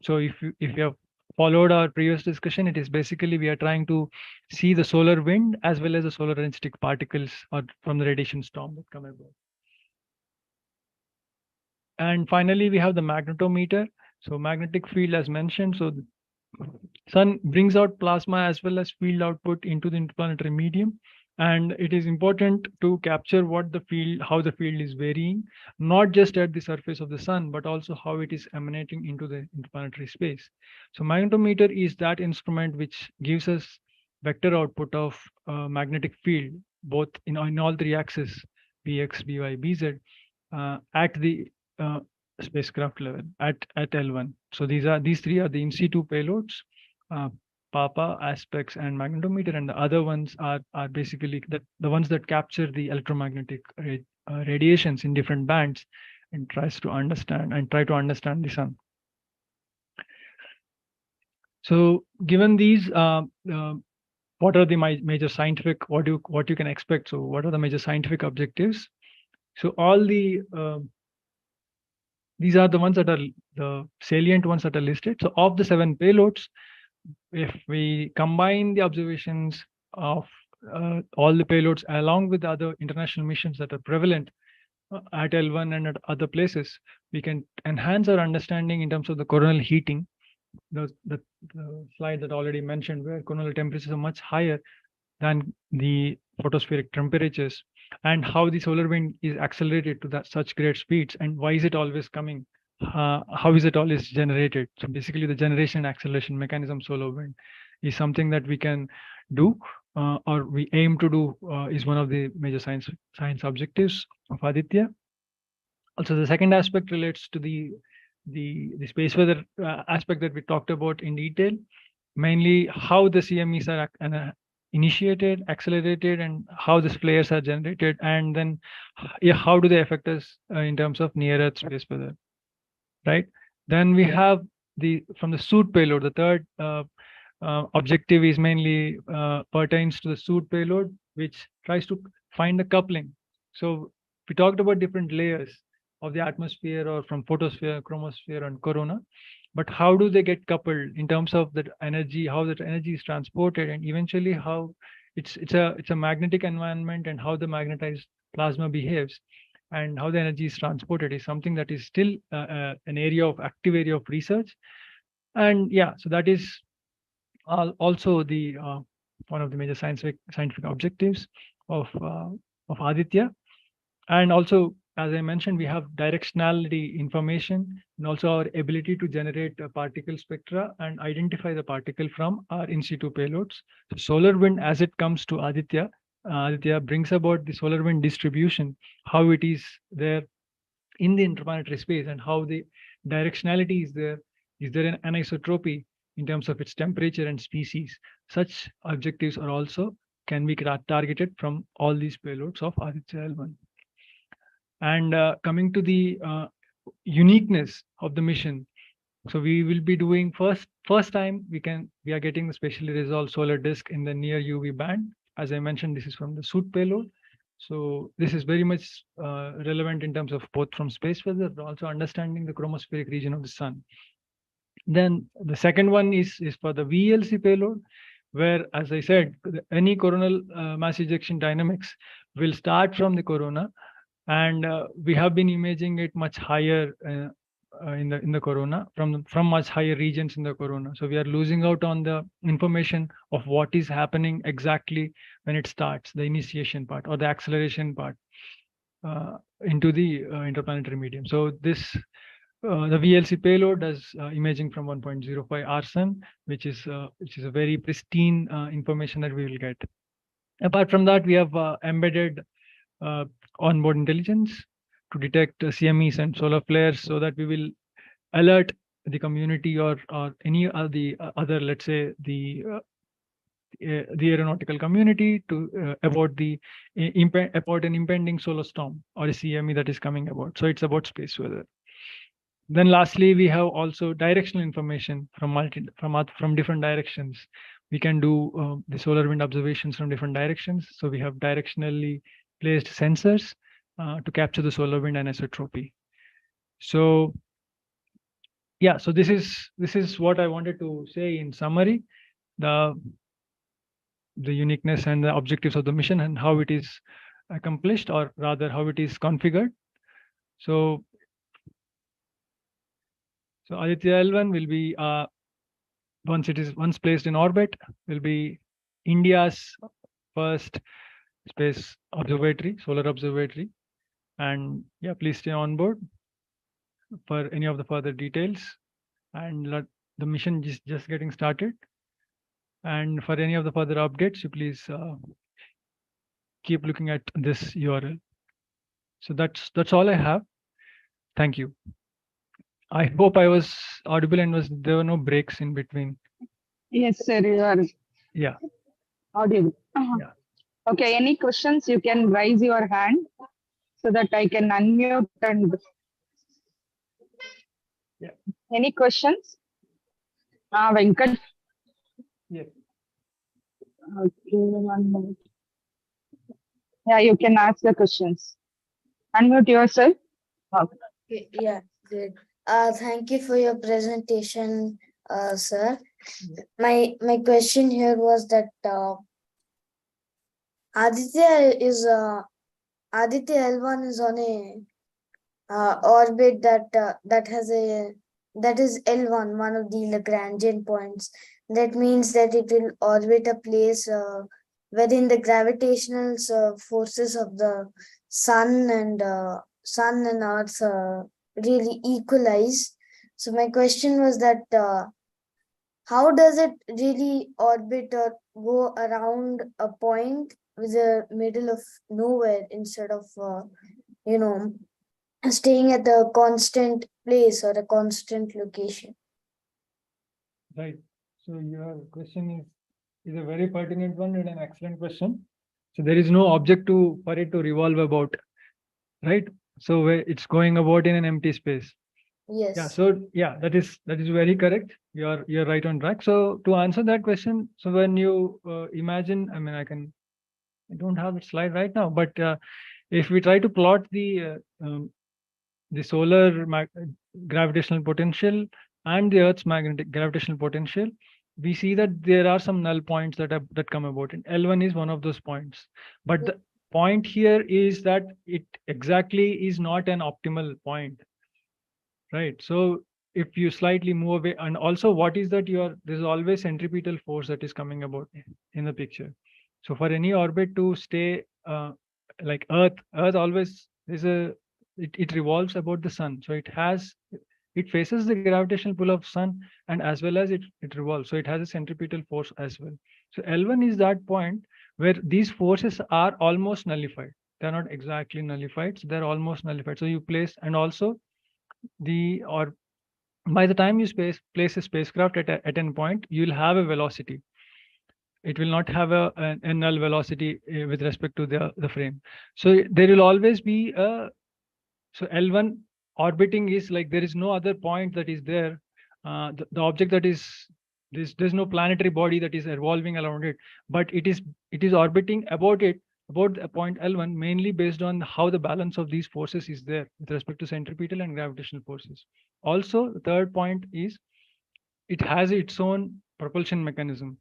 if you have followed our previous discussion, it is basically we are trying to see the solar wind as well as the solar energetic particles or from the radiation storm that come about. And finally, we have the magnetometer. So magnetic field, as mentioned, so the sun brings out plasma as well as field output into the interplanetary medium. And it is important to capture how the field is varying, not just at the surface of the sun, but also how it is emanating into the interplanetary space. So magnetometer is that instrument which gives us vector output of magnetic field, both in all 3 axes, Bx, By, Bz, at the spacecraft level at L1. So these 3 are the in situ payloads, PAPA, aspects, and magnetometer, and the other ones are basically the ones that capture the electromagnetic radiations in different bands and try to understand the sun. So given these, what are the major scientific, what you can expect? So what are the major scientific objectives? So all these are the ones that are the salient ones that are listed. So of the 7 payloads, if we combine the observations of all the payloads along with the other international missions that are prevalent at L1 and at other places, we can enhance our understanding in terms of the coronal heating. The slide that already mentioned, where coronal temperatures are much higher than the photospheric temperatures, and how the solar wind is accelerated to such great speeds, and why is it always coming? How is it always generated? So basically, the generation and acceleration mechanism solar wind is something that we can do, or we aim to do, is one of the major science objectives of Aditya. Also, the second aspect relates to the space weather aspect that we talked about in detail, mainly how the CMEs are initiated, accelerated, and how these flares are generated, and then how do they affect us in terms of near Earth space weather, right? Then we have from the suit payload. The third objective is mainly pertains to the suit payload, which tries to find the coupling. So we talked about different layers of the atmosphere, or from photosphere, chromosphere, and corona. But how do they get coupled in terms of that energy, how that energy is transported, and eventually how it's a magnetic environment, and how the magnetized plasma behaves and how the energy is transported is something that is still an active area of research. And yeah, so that is also the one of the major scientific objectives of Aditya. And also as I mentioned, we have directionality information and also our ability to generate a particle spectra and identify the particle from our in situ payloads. So solar wind, as it comes to Aditya, Aditya brings about the solar wind distribution, how it is there in the interplanetary space and how the directionality is there. Is there an anisotropy in terms of its temperature and species? Such objectives are also can be targeted from all these payloads of Aditya L1. And coming to the uniqueness of the mission, so we will be doing first time we are getting the spatially resolved solar disk in the near UV band. As I mentioned, this is from the suit payload. So this is very much relevant in terms of both from space weather, but also understanding the chromospheric region of the sun. Then the second one is for the VLC payload, where, as I said, any coronal mass ejection dynamics will start from the corona, and we have been imaging it much higher in the corona from much higher regions in the corona. So we are losing out on the information of what is happening exactly when it starts, the initiation part or the acceleration part into the interplanetary medium. So this the VLC payload does imaging from 1.05 arson, which is a very pristine information that we will get. Apart from that, we have embedded onboard intelligence to detect CMEs and solar flares, so that we will alert the community or any of the other, let's say, the aeronautical community to about about an impending solar storm or a CME that is coming about. So it's about space weather. Then lastly, we have also directional information from different directions. We can do the solar wind observations from different directions. So we have directionally placed sensors to capture the solar wind anisotropy. So yeah, so this is what I wanted to say in summary, the uniqueness and the objectives of the mission and how it is accomplished, or rather how it is configured. So Aditya L1 will be once placed in orbit, will be India's first space observatory, solar observatory. And yeah, please stay on board for any of the further details. And the mission is just getting started. And for any of the further updates, you please keep looking at this URL. So that's all I have. Thank you. I hope I was audible and there were no breaks in between. Yes, sir, you are Yeah. audible. Yeah. Okay, any questions? You can raise your hand so that I can unmute and. Yeah. Any questions? Venkat. Yes. Okay, 1 minute. Yeah, you can ask the questions. Unmute yourself. Okay. Okay, yeah, great. Thank you for your presentation, sir. My question here was that Aditya L1 is on a orbit that is L1, one of the Lagrangian points. That means that it will orbit a place wherein the gravitational forces of the sun and Earth really equalize. So my question was that how does it really orbit or go around a point with the middle of nowhere instead of staying at a constant place or a constant location? Right. So your question is a very pertinent one and an excellent question. So there is no object for it to revolve about, right? So it's going about in an empty space. Yes. Yeah. So yeah, that is very correct. You're right on track. So to answer that question, so when you imagine, I mean, I don't have the slide right now, but if we try to plot the solar gravitational potential and the Earth's magnetic gravitational potential, we see that there are some null points that come about, and L1 is one of those points. But the point here is that it exactly is not an optimal point, right? So if you slightly move away, and also what is that there's always centripetal force that is coming about in the picture. So for any orbit to stay like Earth always, there's a it revolves about the sun. So it faces the gravitational pull of sun, and as well as it revolves. So it has a centripetal force as well. So L1 is that point where these forces are almost nullified. They're not exactly nullified, so they're almost nullified. So you place, and also or by the time you place a spacecraft at an point, you'll have a velocity. It will not have a null velocity with respect to the frame. So there will always be a, so L1 orbiting is like there is no other point that is there. The object that is there's no planetary body that is revolving around it, but it is orbiting about a point L1, mainly based on how the balance of these forces is there with respect to centripetal and gravitational forces. Also, the third point is it has its own propulsion mechanism.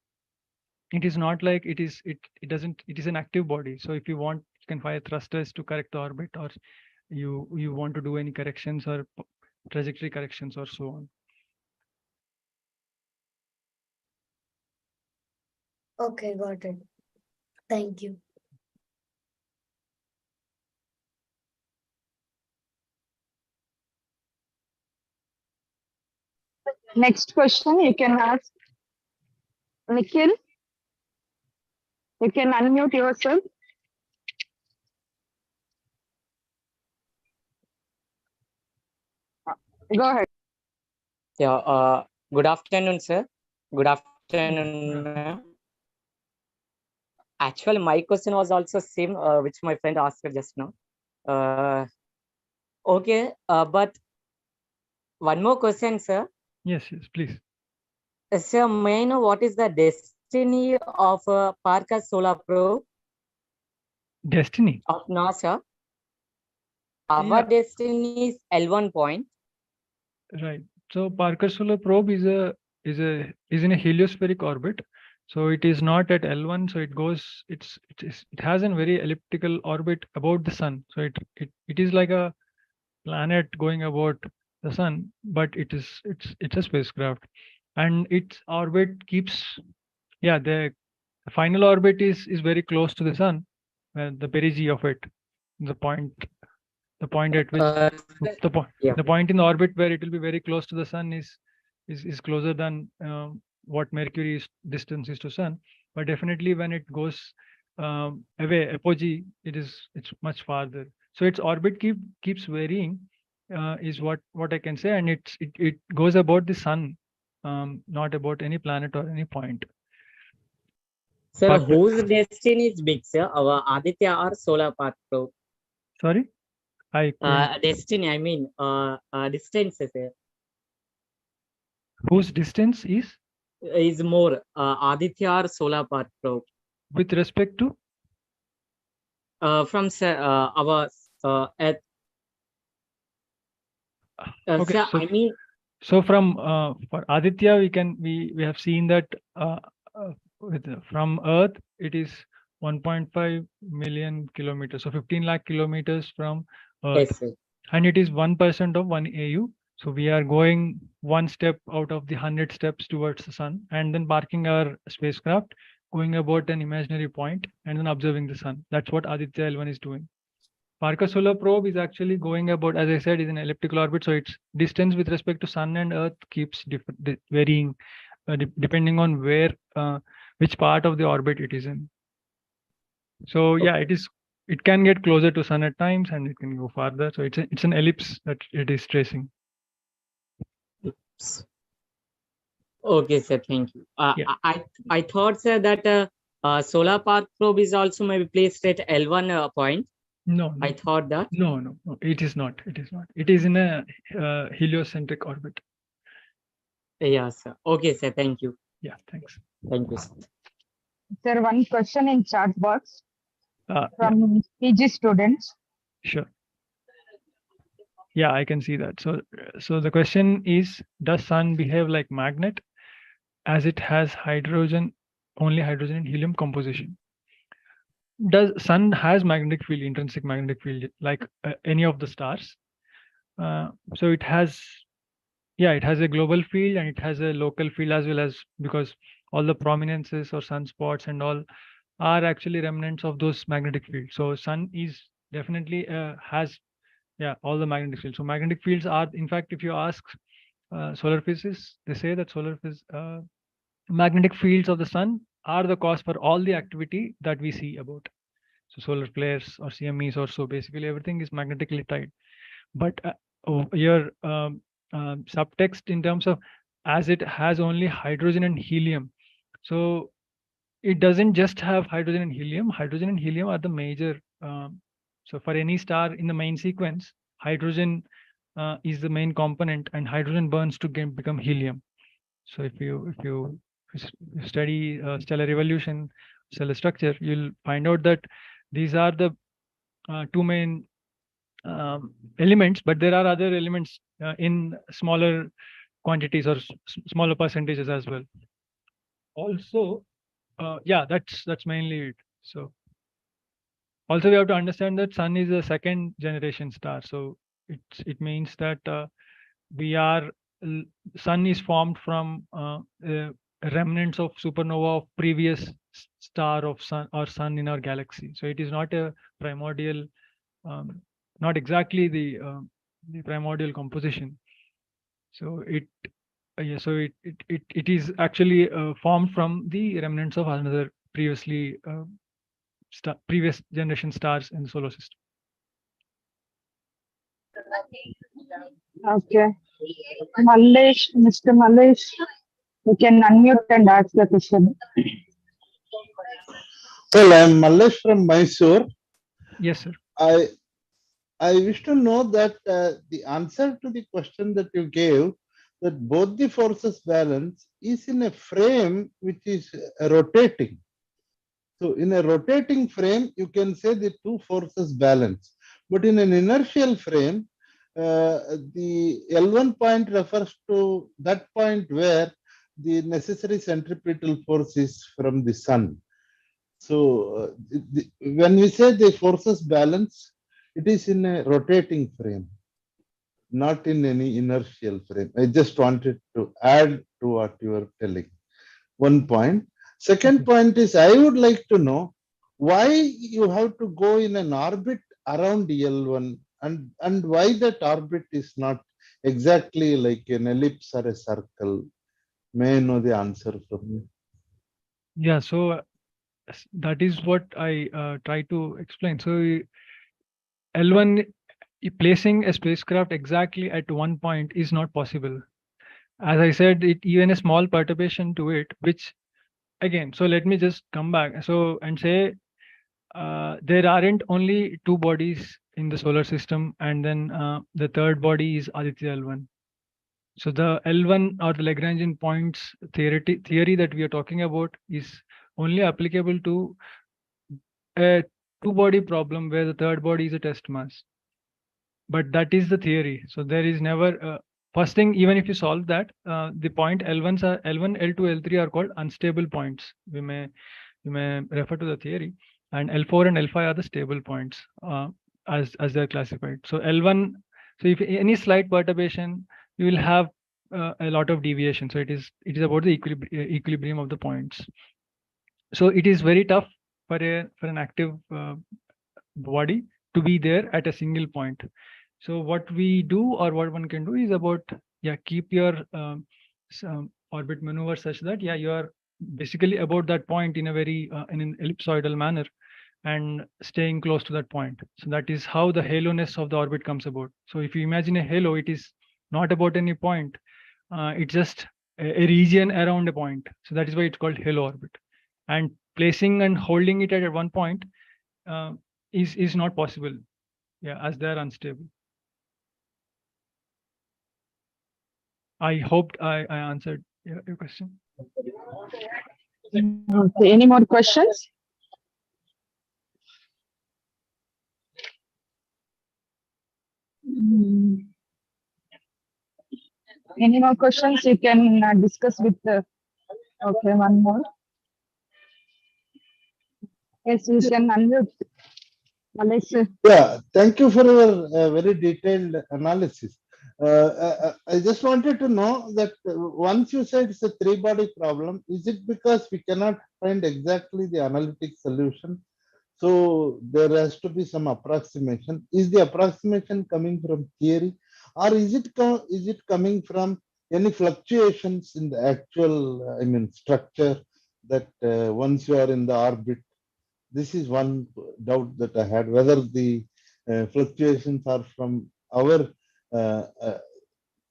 It is not like it doesn't, it is an active body. So if you want, you can fire thrusters to correct the orbit, or you want to do any corrections or trajectory corrections or so on. Okay, got it. Thank you. Next question you can ask Nikhil. You can unmute yourself. Go ahead. Yeah, good afternoon, sir. Good afternoon, ma'am. Actually, my question was also same, which my friend asked just now. Okay, but one more question, sir. Yes, please. Sir, may I know what is the destiny of Parker Solar Probe Destiny of NASA? Our Yeah. destiny is L1 point. Right. So Parker Solar Probe is in a heliospheric orbit. So it is not at L1. So it goes. It has a very elliptical orbit about the sun. So it is like a planet going about the sun, but it's a spacecraft, and its orbit keeps. Yeah, the final orbit is very close to the sun, the perigee of it, the point at which Yeah. the point in the orbit where it will be very close to the sun is closer than what Mercury's distance is to sun. But definitely when it goes away, apogee, it's much farther. So its orbit keeps varying, is what I can say, and it goes about the sun, not about any planet or any point. Sir, But whose destiny is big, sir? Our Aditya or Solar Park Probe? sorry, I couldn't. Destiny, I mean, distance, sir. Whose distance Is more Aditya or Solar Park Probe? with respect to? From our Earth. Okay, Sir, so I mean, so from for Aditya, we have seen that from Earth it is 1.5 million kilometers, so 15 lakh kilometers from Earth, yes, sir. and it is 1% of 1 AU. So we are going one step out of the 100 steps towards the sun, and then parking our spacecraft, going about an imaginary point, and then observing the sun. That's what Aditya L1 is doing. Parker Solar Probe is actually going about, as I said, is an elliptical orbit. So its distance with respect to Sun and Earth keeps varying depending on which part of the orbit it is in. So yeah, it can get closer to Sun at times, and it can go farther. So it's an ellipse that it is tracing. Okay, sir. Thank you. Yeah. I thought, sir, that Solar Park Probe is also maybe placed at L1 point. No, I thought that. no, it is not. It is not. It is in a heliocentric orbit. Yes, sir. Okay, sir. Thank you. Yeah, thanks. Thank you, sir. There one question in chat box Yeah, from PG students. sure. Yeah, I can see that. So the question is, does sun behave like magnet as it has only hydrogen and helium composition? Does sun has magnetic field, intrinsic magnetic field, like any of the stars? So it has a global field and it has a local field as well, as because all the prominences or sunspots and all are actually remnants of those magnetic fields. So sun is definitely has Yeah, all the magnetic fields. So magnetic fields are, in fact, if you ask solar physicists, they say that magnetic fields of the sun are the cause for all the activity that we see about. So solar flares or CMEs or so, basically everything is magnetically tied. But your subtext in terms of, as it has only hydrogen and helium, so it doesn't just have hydrogen and helium. Hydrogen and helium are the major. So for any star in the main sequence, hydrogen is the main component, and hydrogen burns to become helium. So if you study stellar evolution, stellar structure, you'll find out that these are the two main elements, but there are other elements in smaller quantities or smaller percentages as well. Also, yeah, that's mainly it. So also we have to understand that sun is a second generation star. So it means that we are sun is formed from remnants of supernova of previous star of sun or sun in our galaxy. So it is not a primordial, not exactly the primordial composition. So it is actually formed from the remnants of another previously previous generation stars in the solar system. Okay. Mr. Mallesh, you can unmute and ask the question. Well, I'm Mallesh from Mysore. Yes, sir. I wish to know that the answer to the question that you gave, that both the forces balance, is in a frame which is rotating. So in a rotating frame, you can say the two forces balance. But in an inertial frame, the L1 point refers to that point where the necessary centripetal force is from the sun. So when we say the forces balance, it is in a rotating frame, not in any inertial frame. I just wanted to add to what you are telling. One point. Second point is, I would like to know why you have to go in an orbit around L1 and why that orbit is not exactly like an ellipse or a circle. May I know the answer from you? Yeah, so that is what I try to explain. So L1, placing a spacecraft exactly at one point is not possible. As I said, even a small perturbation to it, which again, so let me just come back. So and say there aren't only two bodies in the solar system, and then the third body is Aditya L1. So the L1 or the Lagrangian points theory that we are talking about is only applicable to a two-body problem where the third body is a test mass. But that is the theory. So there is never first thing, even if you solve that, the point L1s are L1, L2, L3 are called unstable points. You may refer to the theory, and L4 and L5 are the stable points as they're classified. So L1, so if any slight perturbation, you will have a lot of deviation. So it is about the equilibrium of the points. So it is very tough for an active body to be there at a single point. So what we do, or what one can do, is about keep your orbit maneuver such that you are basically about that point in a very in an ellipsoidal manner and staying close to that point. So that is how the halo-ness of the orbit comes about. So if you imagine a halo, it is not about any point. It's just a region around a point. So that is why it's called halo orbit. And placing and holding it at one point is not possible, as they are unstable. I hoped I answered your question. Okay, any more questions? Any more questions? You can discuss with the. Okay, one more. Yes, you can unmute. Mallesh. Yeah, thank you for your very detailed analysis. I just wanted to know that once you said it's a three-body problem, is it because we cannot find exactly the analytic solution? So there has to be some approximation. Is the approximation coming from theory, or is it coming from any fluctuations in the actual, I mean, structure that once you are in the orbit? This is one doubt that I had, whether the fluctuations are from our uh, uh,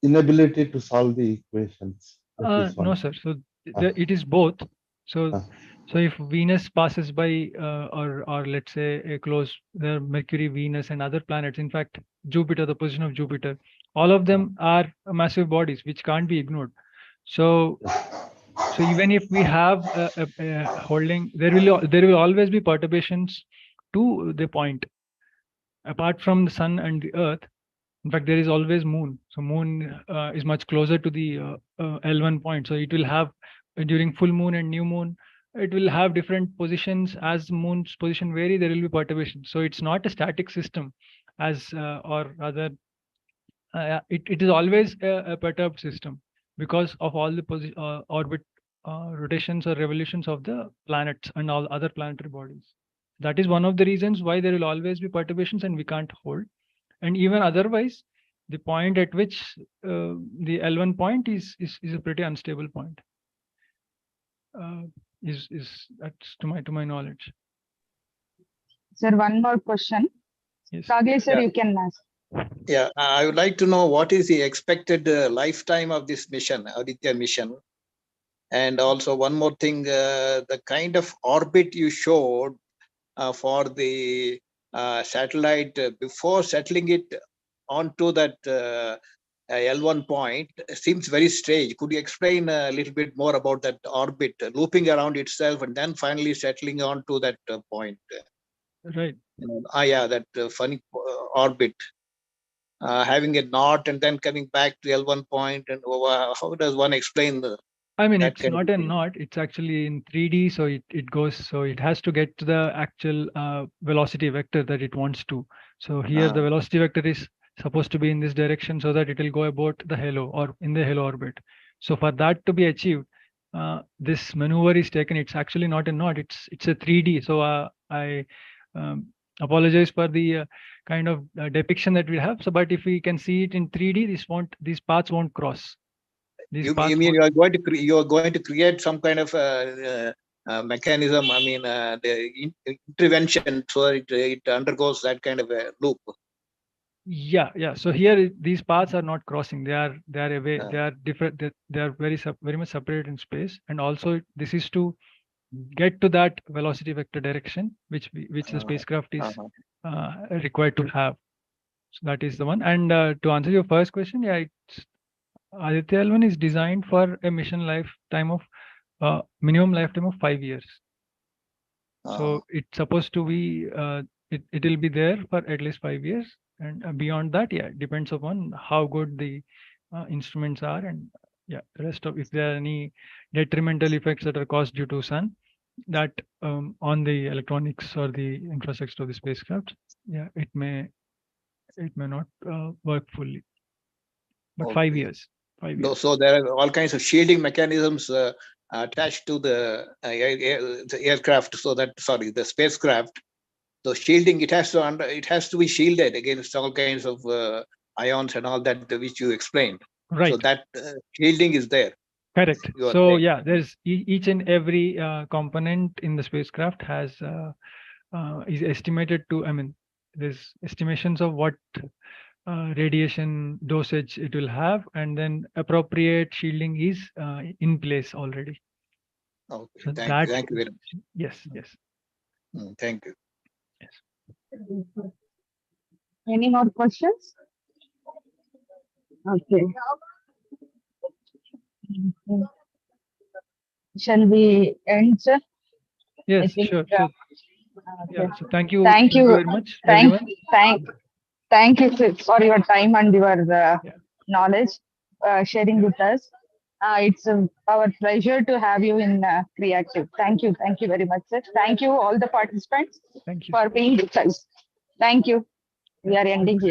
inability to solve the equations. That is No, one. sir. So Ah. it is both. So Ah. so if Venus passes by, or let's say a close, there are Mercury, Venus, and other planets. In fact, Jupiter, the position of Jupiter, all of them are massive bodies which can't be ignored. So so even if we have a holding, there will always be perturbations to the point. Apart from the sun and the earth, in fact, there is always moon. So moon is much closer to the L1 point. So it will have during full moon and new moon, it will have different positions. As moon's position vary, there will be perturbations. So it's not a static system, as or rather, it is always a perturbed system because of all the orbit rotations or revolutions of the planets and all other planetary bodies. That is one of the reasons why there will always be perturbations and we can't hold. And even otherwise, the point at which the L1 point is a pretty unstable point. Is that's to my knowledge. Sir, one more question. Yes. Kage, sir, Yeah. you can ask. Yeah, I would like to know what is the expected lifetime of this mission, Aditya mission. And also one more thing, the kind of orbit you showed for the satellite before settling it onto that L1 point seems very strange. Could you explain a little bit more about that orbit, looping around itself and then finally settling onto that point? Right. Yeah, that funny orbit. Having a knot and then coming back to L1 point, and how does one explain I mean, that it's kind of not a thing? knot. It's actually in 3D, so it goes. So it has to get to the actual velocity vector that it wants to. So here the velocity vector is supposed to be in this direction, so that it will go about the halo or in the halo orbit. So for that to be achieved, this maneuver is taken. It's actually not a knot. It's a 3D. So I apologize for the kind of depiction that we have. So, but if we can see it in 3D, these paths won't cross. You mean you are going to create some kind of mechanism? I mean, the intervention so it undergoes that kind of a loop. Yeah. So here these paths are not crossing. They are away. They are different. They are very much separated in space. And also this is to get to that velocity vector direction, which the spacecraft is required to have. So that is the one. And to answer your first question, yeah, Aditya L1 is designed for a mission lifetime of minimum lifetime of 5 years. So it's supposed to be it will be there for at least 5 years, and beyond that, yeah, it depends upon how good the instruments are, and yeah, the rest of if there are any detrimental effects that are caused due to sun, that on the electronics or the infrastructure of the spacecraft, yeah, it may not work fully. But 5 years. 5 years. So there are all kinds of shielding mechanisms attached to the aircraft, so that the spacecraft. So shielding, it has to be shielded against all kinds of ions and all that which you explained. Right. So that shielding is there. Correct. So yeah, there's each and every component in the spacecraft has is estimated to. I mean, there's estimations of what radiation dosage it will have, and then appropriate shielding is in place already. Okay. So Thank you very much. Yes. Thank you. Yes. Any more questions? Okay. Shall we end, sir? Yes, think, sure. okay. Yeah, so thank you very much, Thank everyone. you sir, for your time and your knowledge sharing with us. It's our pleasure to have you in Creative. Thank you very much, sir. Thank you all the participants Thank you for being with us. Thank you. We are ending here.